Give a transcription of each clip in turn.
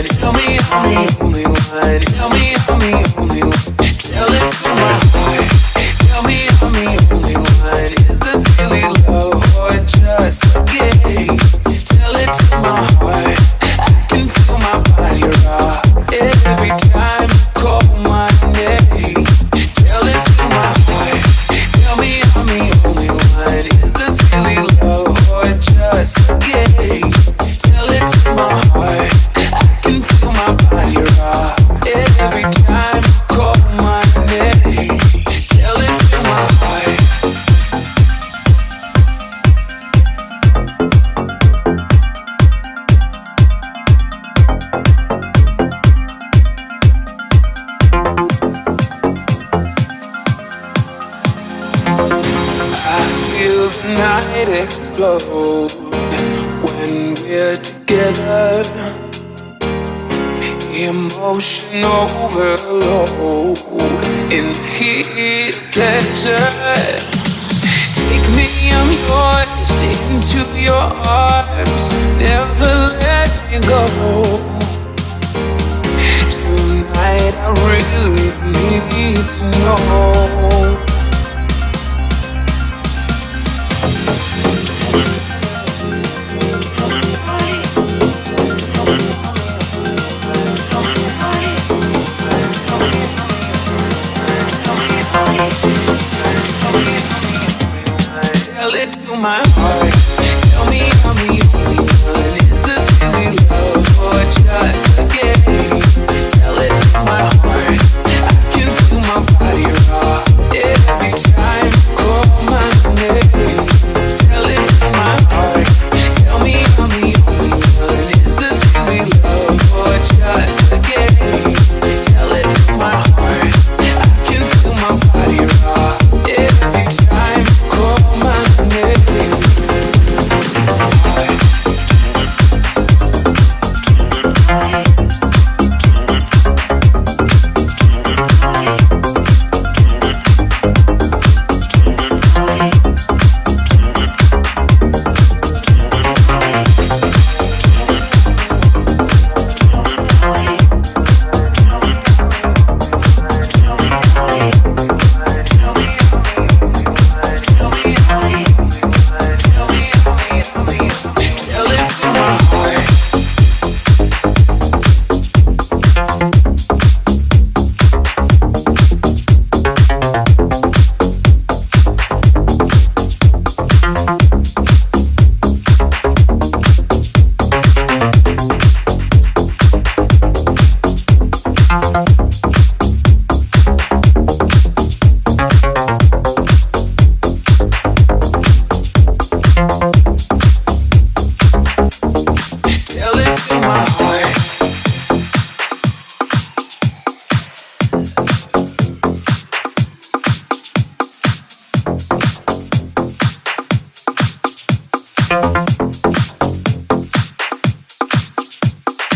Tell me I'm the only one. Tell me I'm the only one. Tell it to my heart. Tell me I'm the only one. Is this really love or just a game? Tell it to my heart. I can feel my body rock every time you call my name. Tell it to my heart. Tell me I'm the only one. Is this really love or just a game? Tell it to my heart. I can feel my body rock every time you call my name. Tell it to my heart. I feel the night explode when we're together. Emotion overload in the heat of pleasure. Take me, I'm yours, into your arms. Never let me go. Tonight I really need to know. Tell it to my heart. Tell me I'm the only one. Is this really love or just a game? Tell it to my heart. I can feel my body rock every time you call my name. Tell it to my heart. Tell me I'm the only one. Is this really love or just a game? Tell it to my heart. I can feel my body rock every time you call my name.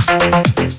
Thank you.